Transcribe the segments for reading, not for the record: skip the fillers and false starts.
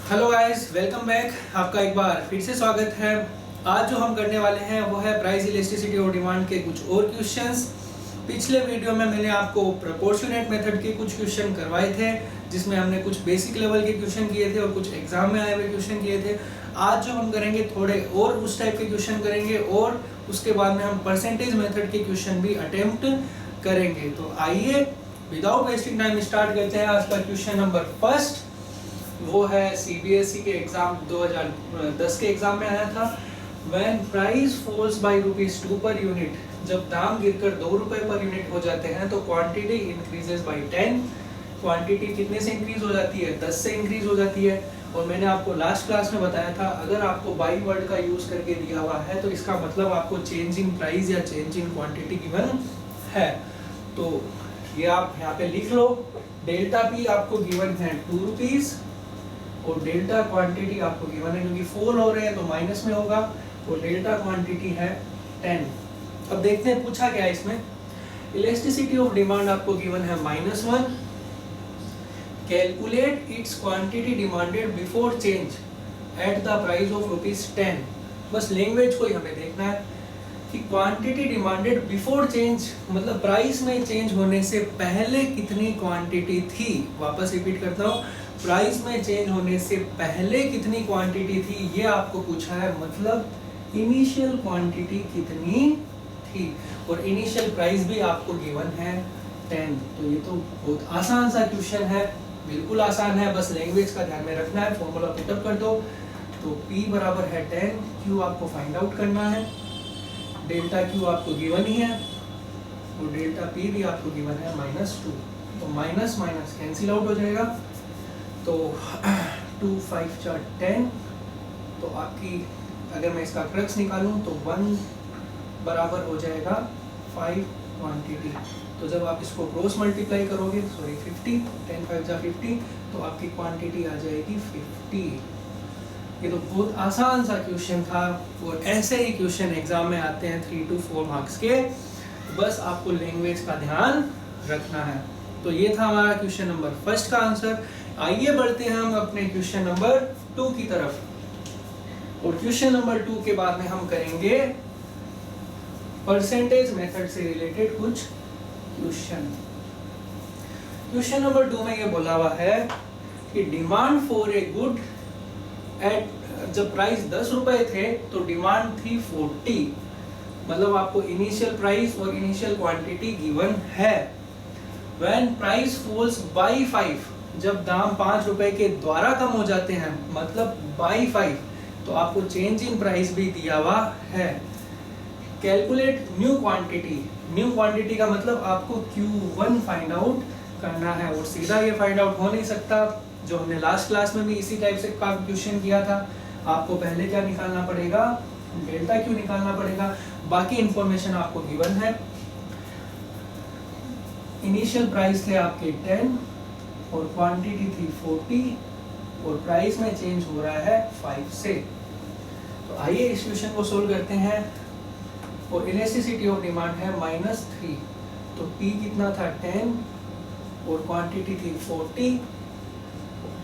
Hello guys, welcome back. आपका एक बार फिर से स्वागत है। आज जो हम करने वाले हैं वो है प्राइस इलास्टिसिटी और डिमांड के कुछ और क्वेश्चंस। पिछले वीडियो में मैंने आपको प्रोपोर्शनेट मेथड के कुछ क्वेश्चन करवाए थे, जिसमें हमने कुछ बेसिक लेवल के क्वेश्चन किए थे और कुछ एग्जाम में आए हुए क्वेश्चन किए थे। आज जो हम करेंगे थोड़े और उस टाइप के क्वेश्चन करेंगे और उसके बाद में हम परसेंटेज मेथड के क्वेश्चन भी अटेम्प्ट करेंगे। तो आइए विदाउट वेस्टिंग टाइम स्टार्ट करते हैं। आज का क्वेश्चन नंबर फर्स्ट वो है सीबीएसई के एग्जाम 2010 के एग्जाम में आया था। When price falls bye ₹2 per unit, जब दाम गिरकर ₹2 पर यूनिट हो जाते हैं तो क्वांटिटी इंक्रीजेस बाय 10। क्वांटिटी कितने से इंक्रीज हो जाती है? 10 से इंक्रीज हो जाती है। और मैंने आपको लास्ट क्लास में बताया था, अगर आपको बाई वर्ड का यूज करके दिया हुआ है तो इसका मतलब आपको चेंज इन प्राइस या चेंज इन क्वांटिटी गिवन है। तो ये आप यहाँ पे लिख लो। डेल्टा पी आपको गिवन है ₹2 और डेल्टा क्वांटिटी आपको गिवन है, क्योंकि फॉल हो रहे हैं तो माइनस में होगा, और डेल्टा क्वांटिटी है 10। अब देखते हैं पूछा क्या है इसमें। इलास्टिसिटी ऑफ डिमांड आपको गिवन है -1। Calculate its quantity demanded before change at the price of ₹10। बस लैंग्वेज को ही हमें देखना है कि क्वांटिटी डिमांडेड बिफोर चेंज मतलब प्राइस में चेंज होने से पहले कितनी क्वांटिटी थी। वापस रिपीट करता हूँ, प्राइस में चेंज होने से पहले कितनी क्वांटिटी थी ये आपको पूछा है। मतलब इनिशियल क्वांटिटी कितनी थी, और इनिशियल प्राइस भी आपको गिवन है 10। तो ये तो बहुत आसान सा क्वेश्चन है, बिल्कुल आसान है। बस लैंग्वेज का ध्यान में रखना है। फॉर्मूला पुटअप कर दो। तो P बराबर है 10, Q आपको फाइंड आउट करना है। डेल्टा Q आपको गिवन ही है और डेल्टा P भी आपको गिवन है -2। तो माइनस माइनस कैंसिल आउट हो जाएगा। तो 2 5 4 10। तो आपकी अगर मैं इसका क्रक्स निकालूं तो 1 बराबर हो जाएगा 5 क्वांटिटी। तो जब आप इसको क्रॉस मल्टीप्लाई करोगे 50, 10 5 जा 50, तो आपकी क्वांटिटी आ जाएगी 50। ये तो बहुत आसान सा क्वेश्चन था, और ऐसे ही क्वेश्चन एग्जाम में आते हैं 3 to 4 मार्क्स के। बस आपको लैंग्वेज का ध्यान रखना है। तो ये था हमारा क्वेश्चन नंबर फर्स्ट का आंसर। आइए बढ़ते हैं हम अपने क्वेश्चन नंबर 2 की तरफ। और क्वेश्चन नंबर 2 के बाद में हम करेंगे परसेंटेज मेथड से रिलेटेड कुछ क्वेश्चन। क्वेश्चन नंबर 2 में ये बोला हुआ है कि demand for a good at, जब प्राइस ₹10 थे तो डिमांड थी 40। मतलब आपको इनिशियल प्राइस और इनिशियल क्वांटिटी गिवन है। व्हेन प्राइस फॉल्स बाय 5, जब दाम ₹5 के द्वारा कम हो जाते हैं मतलब बाय 5, तो आपको चेंज इन प्राइस भी दिया हुआ है। Calculate new quantity. New quantity का मतलब आपको Q1 फाइंड आउट करना है, और सीधा ये फाइंड आउट हो नहीं सकता। जो हमने लास्ट क्लास में भी इसी टाइप से का क्वेश्चन किया था। आपको पहले क्या निकालना पड़ेगा? डेल्टा Q निकालना पड़ेगा। बाकी इंफॉर्मेशन आपको गिवन है। इनिशियल प्राइस थे आपके 10 और क्वांटिटी थी 40, और प्राइस में चेंज हो रहा है 5 से। तो आइए इस क्वेश्चन को सोल्व करते हैं। और इलास्टिसिटी ऑफ डिमांड है -3। तो P कितना था? 10 और क्वांटिटी थी 40।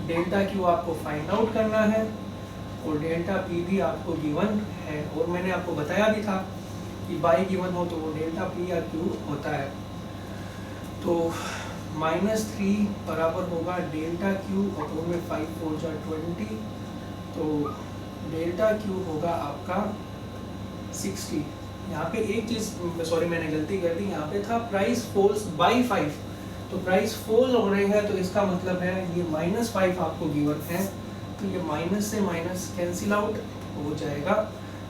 डेल्टा Q आपको फाइंड आउट करना है, और डेल्टा P भी आपको गिवन है। और मैंने आपको बताया भी था कि बाई गिवन हो तो वो डेल्टा P या Q होता है। तो -3 बराबर होगा डेल्टा Q अपॉन में 5 4 जा 20। तो डेल्टा Q होगा आपका 60। यहाँ पे एक चीज सॉरी मैंने गलती कर दी, यहाँ पे था प्राइस फॉल्स बाय 5। तो प्राइस फॉल हो रहे हैं तो इसका मतलब है ये -5 आपको गिवन है। तो ये माइनस से माइनस कैंसिल आउट हो जाएगा।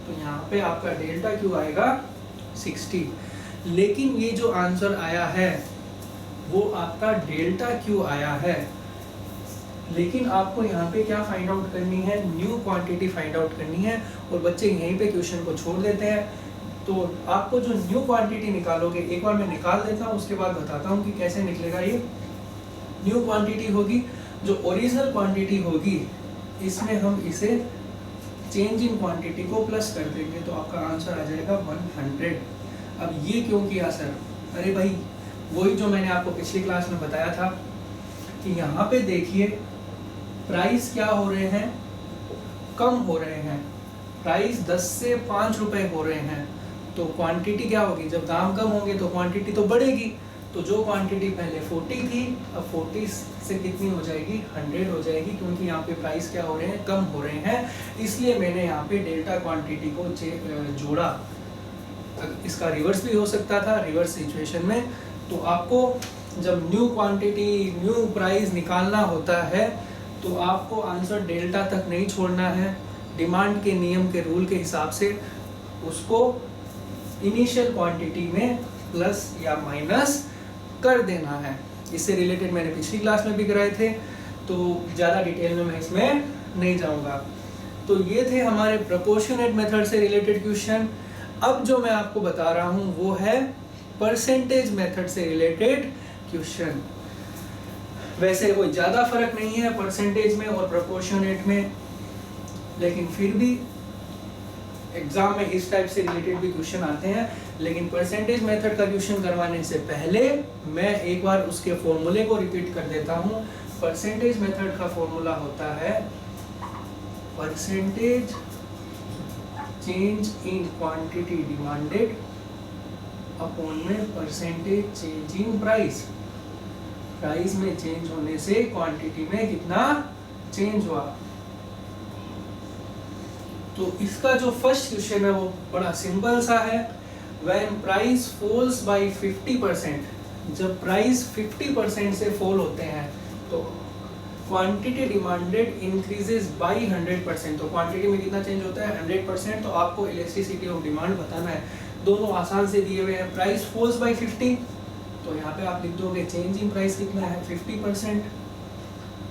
तो यहाँ पे आपका डेल्टा Q आएगा 60। लेकिन ये जो आंसर आया है वो आपका डेल्टा Q आया है। लेकिन आपको यहाँ पे क्या फाइंड आउट करनी है? न्यू क्वांटिटी फाइंड आउट करनी है। और बच्चे यहीं पे क्वेश्चन को छोड़ देते हैं। तो आपको जो न्यू क्वांटिटी निकालोगे, एक बार मैं निकाल देता हूँ, उसके बाद बताता हूँ कि कैसे निकलेगा। ये न्यू क्वांटिटी होगी, जो ओरिजिनल क्वांटिटी होगी इसमें हम इसे चेंज इन क्वांटिटी को प्लस कर देंगे, तो आपका आंसर आ जाएगा 100। अब ये क्यों किया सर? अरे भाई वही जो मैंने आपको पिछली क्लास में बताया था कि यहाँ पे देखिए प्राइस क्या हो रहे हैं, कम हो रहे हैं, प्राइस 10 से 5 रुपए हो रहे हैं, तो क्वांटिटी क्या होगी, जब दाम कम होंगे तो क्वांटिटी तो बढ़ेगी। तो जो क्वांटिटी पहले 40 थी अब 40 से कितनी हो जाएगी, 100 हो जाएगी, क्योंकि यहाँ पे प्राइस क्या हो रहे हैं, कम हो रहे हैं। इसलिए मैंने यहाँ पे डेल्टा क्वांटिटी को जोड़ा। इसका रिवर्स भी हो सकता था, रिवर्स सिचुएशन में। तो आपको जब न्यू क्वांटिटी न्यू प्राइस निकालना होता है तो आपको आंसर डेल्टा तक नहीं छोड़ना है, डिमांड के नियम के रूल के हिसाब से उसको इनिशियल क्वांटिटी में प्लस या माइनस कर देना है। इससे रिलेटेड मैंने पिछली क्लास में भी कराए थे, तो ज़्यादा डिटेल में मैं इसमें नहीं जाऊंगा। तो ये थे हमारे प्रोपोर्शनेट मेथड से रिलेटेड क्वेश्चन। अब जो मैं आपको बता रहा हूँ वो है परसेंटेज मेथड से रिलेटेड क्वेश्चन। वैसे कोई ज़्यादा फर्क नहीं है परसेंटेज में और प्रोपोर्शनेट में, लेकिन फिर भी एग्जाम में इस टाइप से रिलेटेड भी क्वेश्चन आते हैं। लेकिन परसेंटेज मेथड का क्वेश्चन करवाने से पहले मैं एक बार उसके फॉर्मूले को रिपीट कर देता हूँ। परसेंटेज मेथड का फॉर्मूला होता है percentage change in quantity demanded upon में percentage change in price. Price में चेंज होने से क्वांटिटी में कितना चेंज हुआ। तो इसका जो फर्स्ट क्वेश्चन है वो बड़ा सिंपल सा है। When price falls by 50%, जब प्राइस 50% से फॉल होते हैं तो क्वांटिटी डिमांडेड इंक्रीजेस बाय 100%। तो क्वांटिटी में कितना चेंज होता है, 100%। तो आपको इलास्टिसिटी ऑफ डिमांड बताना है। दोनों आसान से दिए हुए हैं। प्राइस फॉल्स बाय 50, तो यहाँ पे आप लिख दोगे चेंज इन प्राइस कितना है, 50%।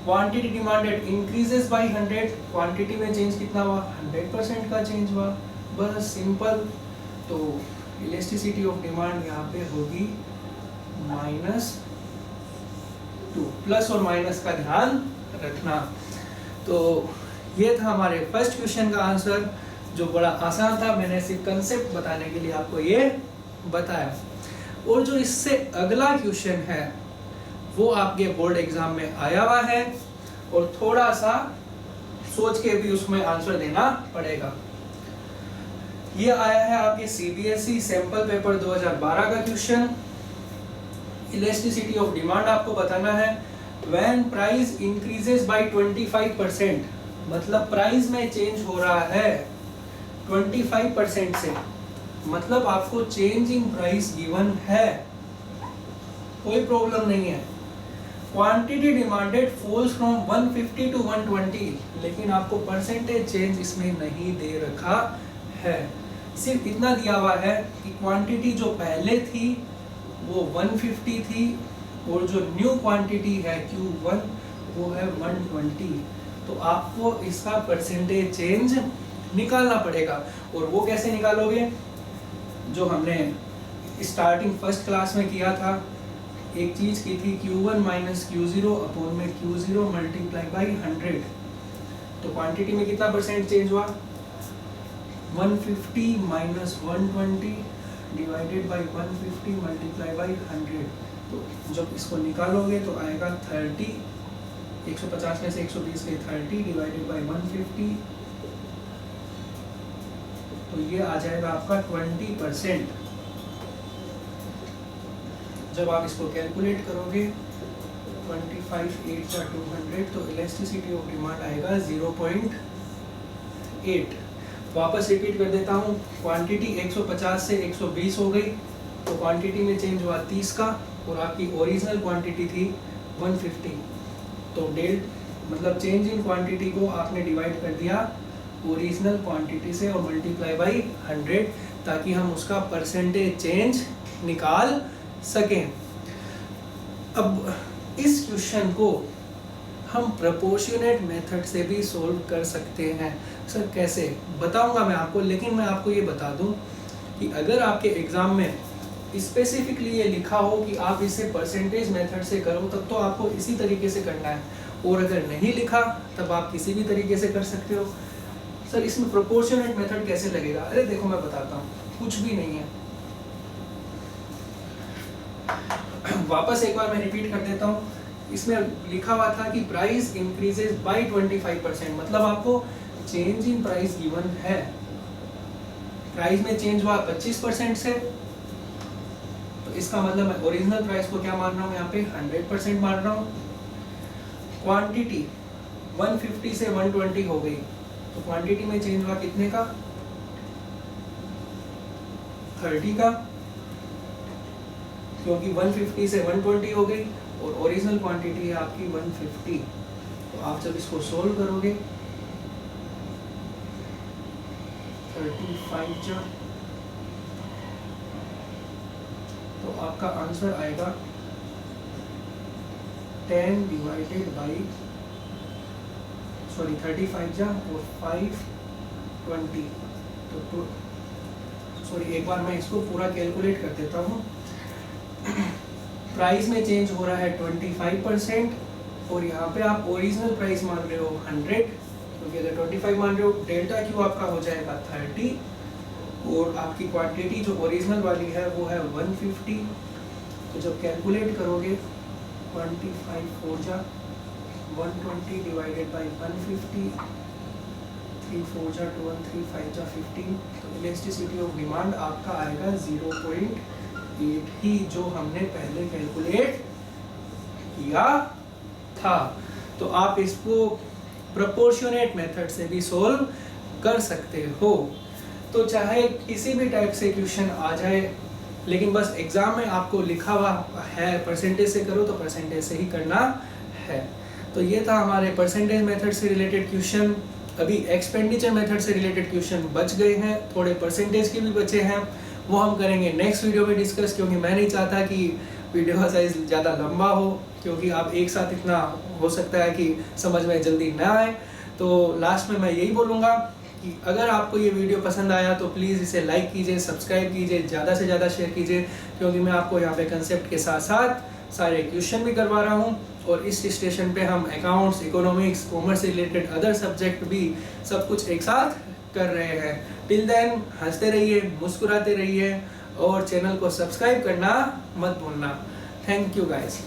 Quantity demanded increases by 100, quantity में चेंज कितना हुआ, 100% का चेंज हुआ। बस सिंपल। तो इलास्टिसिटी ऑफ डिमांड यहाँ पे होगी -2। प्लस और माइनस का ध्यान रखना। तो ये था हमारे फर्स्ट क्वेश्चन का आंसर, जो बड़ा आसान था। मैंने सिर्फ कंसेप्ट बताने के लिए आपको ये बताया। और जो इससे अगला क्वेश्चन है वो आपके बोर्ड एग्जाम में आया हुआ है और थोड़ा सा सोच के भी उसमें आंसर देना पड़ेगा। ये आया है आपके सीबीएसई सैंपल पेपर 2012 का क्वेश्चन। इलास्टिसिटी ऑफ डिमांड आपको बताना है। व्हेन प्राइस इंक्रीजेस बाय 25%, मतलब प्राइस में चेंज हो रहा है 25% से, मतलब आपको चेंज इन प्राइस गिवन है, कोई प्रॉब्लम नहीं है। Quantity demanded falls from 150 to 120, लेकिन आपको परसेंटेज चेंज इसमें नहीं दे रखा है। सिर्फ इतना दिया हुआ है कि क्वांटिटी जो पहले थी वो 150 थी और जो न्यू क्वांटिटी है Q1 वो है 120। तो आपको इसका परसेंटेज चेंज निकालना पड़ेगा। और वो कैसे निकालोगे, जो हमने स्टार्टिंग फर्स्ट क्लास में किया था। एक चीज की थी Q1 माइनस Q0 अपॉन में Q0 मल्टीप्लाई बाई 100। तो क्वांटिटी में कितना परसेंट चेंज हुआ, 150 minus 120 divided by 150 multiply by 100। तो जब इसको निकालोगे तो आएगा 30, 150 में से 120 के 30 डिवाइडेड बाई 150, तो ये आ जाएगा आपका 20%। जब आप इसको कैलकुलेट करोगे 25 8 या 200, तो इलास्टिसिटी ऑफ डिमांड आएगा 0.8। वापस रिपीट कर देता हूँ। क्वांटिटी 150 से 120 हो गई, तो क्वांटिटी में चेंज हुआ 30 का, और आपकी ओरिजिनल क्वांटिटी थी 150। तो मतलब चेंज इन क्वांटिटी को आपने डिवाइड कर दिया ओरिजिनल क्वांटिटी से और मल्टीप्लाई बाई 100, ताकि हम उसका परसेंटेज चेंज निकाल सकें। अब इस क्वेश्चन को हम प्रोपोर्शनेट मेथड से भी सोल्व कर सकते हैं। सर कैसे, बताऊंगा मैं आपको, लेकिन मैं आपको ये बता दूं कि अगर आपके एग्जाम में स्पेसिफिकली ये लिखा हो कि आप इसे परसेंटेज मेथड से करो, तब तो आपको इसी तरीके से करना है, और अगर नहीं लिखा तब आप किसी भी तरीके से कर सकते हो। सर इसमें प्रोपोर्शनेट मेथड कैसे लगेगा, अरे देखो मैं बताता हूँ, कुछ भी नहीं है। वापस एक बार मैं रिपीट कर देता हूँ। इसमें लिखा हुआ था कि प्राइस इंक्रीजेज बाय 25%, मतलब आपको चेंज इन प्राइस गिवन है, प्राइस में चेंज हुआ 25% से, तो इसका मतलब मैं ओरिजिनल प्राइस को क्या मान रहा हूँ यहाँ पे 100% मान रहा हूँ। क्वांटिटी 150 से 120 हो गई, तो क्वांटिटी में चेंज हुआ कितने का, 30 का, क्योंकि 150 से 120 हो गई और ओरिजिनल क्वांटिटी है आपकी 150। तो आप जब इसको सोल्व करोगे 35 जा, तो आपका आंसर आएगा 10 डिवाइडेड बाई 35 जा और 520, तो सॉरी एक बार मैं इसको पूरा कैलकुलेट कर देता हूँ। प्राइस में चेंज हो रहा है 25% और यहाँ पे आप ओरिजिनल प्राइस मान रहे हो 100, क्योंकि अगर 25 मान रहे हो डेल्टा क्यू आपका हो जाएगा 30 और आपकी क्वांटिटी जो ओरिजिनल वाली है वो है 150। तो जब कैलकुलेट करोगे 25 4 जा 120 डिवाइडेड बाई 150, 3 4 जा 2 1 3 5 जा 15, तो इलेस्टिसिटी ऑफ डिमांड आपका आएगा 0.8 ही, जो हमने पहले कैलकुलेट किया था। तो आप इसको प्रोपोर्शनेट मेथड से भी सोल्व कर सकते हो। तो चाहे किसी भी टाइप से क्वेश्चन आ जाए, लेकिन बस एग्जाम में आपको लिखा हुआ है परसेंटेज से करो, तो परसेंटेज से ही करना है। तो ये था हमारे परसेंटेज मेथड से रिलेटेड क्वेश्चन। अभी एक्सपेंडिचर मेथड से रिलेटेड क्वेश्चन बच गए हैं, थोड़े परसेंटेज के भी बचे हैं, वो हम करेंगे नेक्स्ट वीडियो में डिस्कस, क्योंकि मैं नहीं चाहता कि वीडियो का साइज ज़्यादा लंबा हो, क्योंकि आप एक साथ इतना हो सकता है कि समझ में जल्दी ना आए। तो लास्ट में मैं यही बोलूँगा कि अगर आपको ये वीडियो पसंद आया तो प्लीज़ इसे लाइक कीजिए, सब्सक्राइब कीजिए, ज़्यादा से ज़्यादा शेयर कीजिए, क्योंकि मैं आपको यहाँ पे कंसेप्ट के साथ साथ सारे क्वेश्चन भी करवा रहा हूँ और इस स्टेशन पे हम अकाउंट्स, इकोनॉमिक्स, कॉमर्स से रिलेटेड अदर सब्जेक्ट भी सब कुछ एक साथ कर रहे हैं। टिल देन हंसते रहिए, मुस्कुराते रहिए और चैनल को सब्सक्राइब करना मत भूलना। Thank you guys.